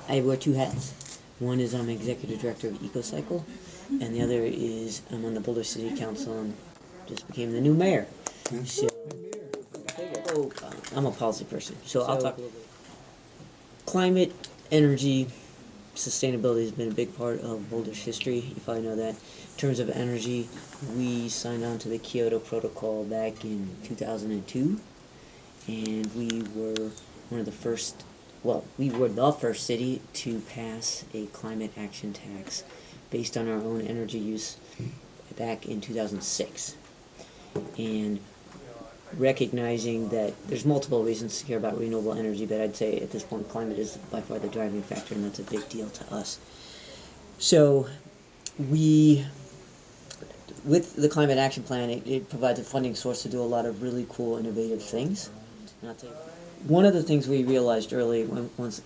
I wear two hats. One is I'm executive director of EcoCycle, and the other is I'm on the Boulder City Council and just became the new mayor. So, I'm a policy person, so I'll talk a little bit. Climate, energy, sustainability has been a big part of Boulder's history. You probably know that. In terms of energy, we signed on to the Kyoto Protocol back in 2002, and we were one of the first, we were the first city to pass a climate action tax based on our own energy use back in 2006. And recognizing that there's multiple reasons to care about renewable energy, but I'd say at this point climate is by far the driving factor, and that's a big deal to us. So with the Climate Action Plan, it provides a funding source to do a lot of really cool, innovative things. And I'll tell you, one of the things we realized early,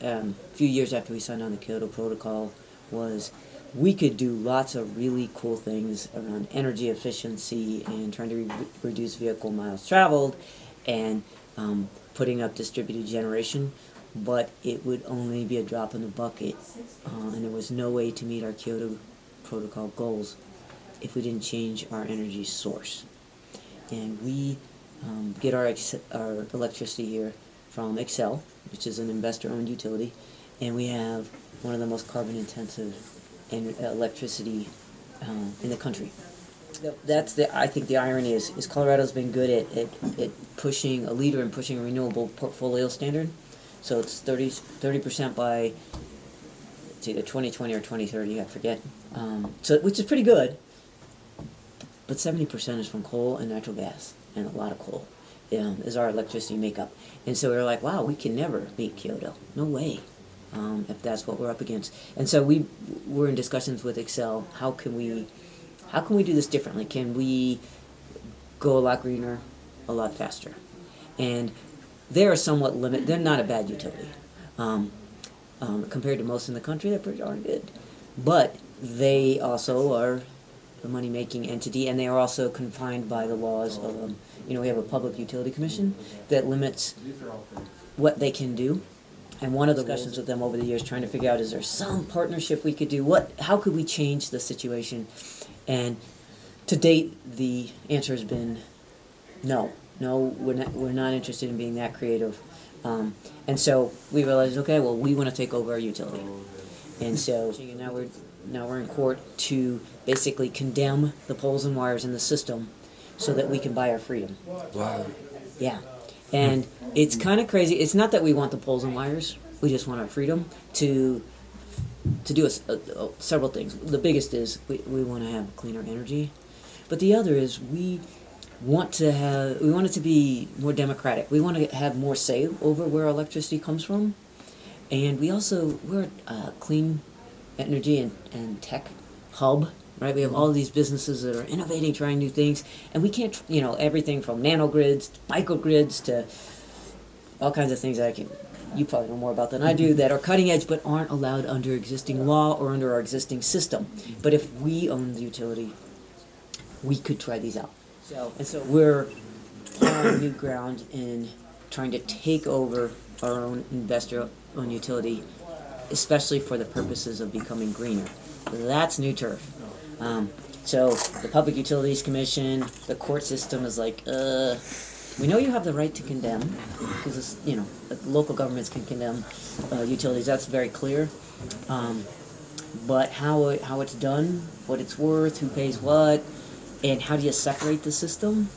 a few years after we signed on the Kyoto Protocol, was we could do lots of really cool things around energy efficiency and trying to reduce vehicle miles traveled and putting up distributed generation, but it would only be a drop in the bucket, and there was no way to meet our Kyoto Protocol goals if we didn't change our energy source. And we get our electricity here from Xcel, which is an investor-owned utility, and we have one of the most carbon-intensive electricity in the country. I think the irony is Colorado's been good at pushing a leader in pushing a renewable portfolio standard. So it's 30% by it's either 2020 or 2030, I forget. Which is pretty good. But 70% is from coal and natural gas, and a lot of coal is our electricity makeup. And so we're like, wow, we can never beat Kyoto. No way. If that's what we're up against. And so we're in discussions with Xcel. How can we do this differently? Can we go a lot greener, a lot faster? And they're somewhat limited. They're not a bad utility. Compared to most in the country, they're pretty darn good. But they also are a money-making entity, and they are also confined by the laws of, we have a public utility commission that limits what they can do. And one of the discussions with them over the years trying to figure out, is there some partnership we could do? How could we change the situation? And to date, the answer has been no. No, we're not interested in being that creative. And so we realized, okay, well, we want to take over our utility. And so now we're in court to basically condemn the poles and wires in the system so that we can buy our freedom. Wow. Yeah. And it's kind of crazy. It's not that we want the poles and wires. We just want our freedom to do several things. The biggest is we want to have cleaner energy. But the other is we want it to be more democratic. We want to have more say over where our electricity comes from. And we're a clean energy and tech hub. Right, we have all these businesses that are innovating, trying new things, and we can't, everything from nanogrids to microgrids to all kinds of things that you probably know more about than I do, that are cutting edge but aren't allowed under existing law or under our existing system. But if we own the utility, we could try these out. So we're plowing new ground in trying to take over our own investor-owned utility, especially for the purposes of becoming greener. That's new turf. So the Public Utilities Commission, the court system is like, we know you have the right to condemn, because local governments can condemn utilities. That's very clear. But how it's done, what it's worth, who pays what, and how do you separate the system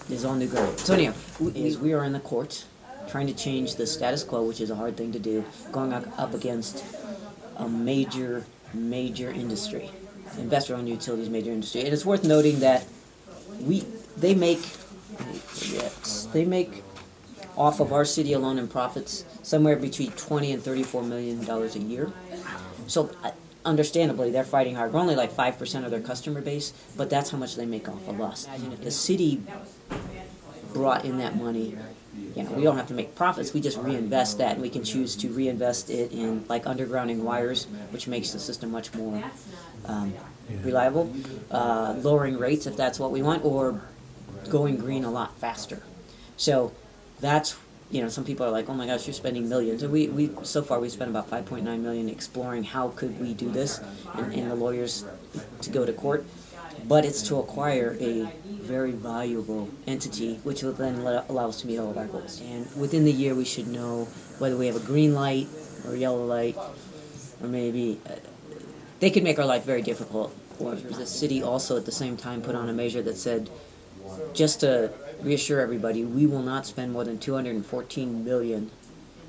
is all new ground. So anyhow, we are in the courts trying to change the status quo, which is a hard thing to do, going up against a major industry. Investor-owned utilities, major industry. And it's worth noting that they make off of our city alone in profits somewhere between $20 and $34 million a year. So understandably, they're fighting hard. We're only like 5% of their customer base, but that's how much they make off of us. If the city brought in that money, we don't have to make profits. We just reinvest that, and we can choose to reinvest it in like undergrounding wires, which makes the system much more reliable, lowering rates if that's what we want, or going green a lot faster. So that's some people are like, oh my gosh, you're spending millions. And we so far we spent about 5.9 million exploring how could we do this, and the lawyers to go to court. But it's to acquire a very valuable entity, which will then allow us to meet all of our goals. And within the year, we should know whether we have a green light or a yellow light, or maybe they could make our life very difficult. Or the city also at the same time put on a measure that said, just to reassure everybody, we will not spend more than $214 million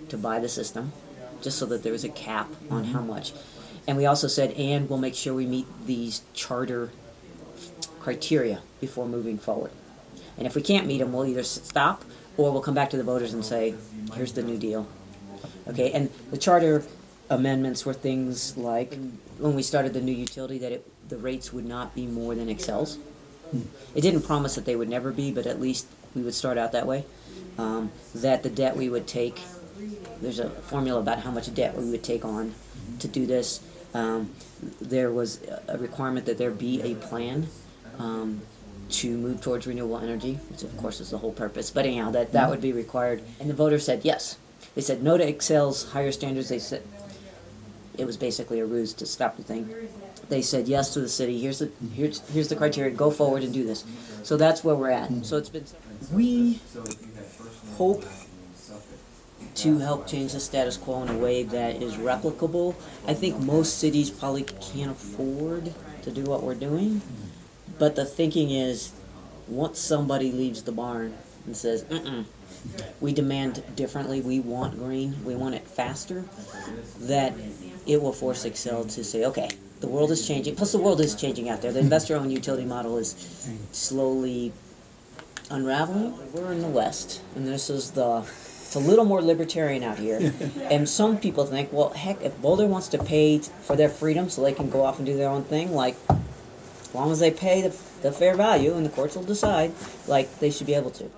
to buy the system, just so that there was a cap on how much. And we also said, and we'll make sure we meet these charter criteria before moving forward. And if we can't meet them, we'll either stop or we'll come back to the voters and say, here's the new deal. Okay, and the charter amendments were things like, when we started the new utility, that the rates would not be more than Excel's. It didn't promise that they would never be, but at least we would start out that way. That the debt we would take, there's a formula about how much debt we would take on to do this. There was a requirement that there be a plan to move towards renewable energy, which of course is the whole purpose. But anyhow, that would be required. And the voters said yes. They said no to Excel's higher standards. They said it was basically a ruse to stop the thing. They said yes to the city. Here's the criteria. Go forward and do this. So that's where we're at. So it's been. We hope to help change the status quo in a way that is replicable. I think most cities probably can't afford to do what we're doing, but the thinking is, once somebody leaves the barn and says, we demand differently, we want green, we want it faster, that it will force Excel to say, okay, the world is changing. Plus, the world is changing out there. The investor-owned utility model is slowly unraveling. We're in the West, and this is it's a little more libertarian out here. And some people think, well, heck, if Boulder wants to pay for their freedom so they can go off and do their own thing, like, as long as they pay the fair value and the courts will decide, like, they should be able to.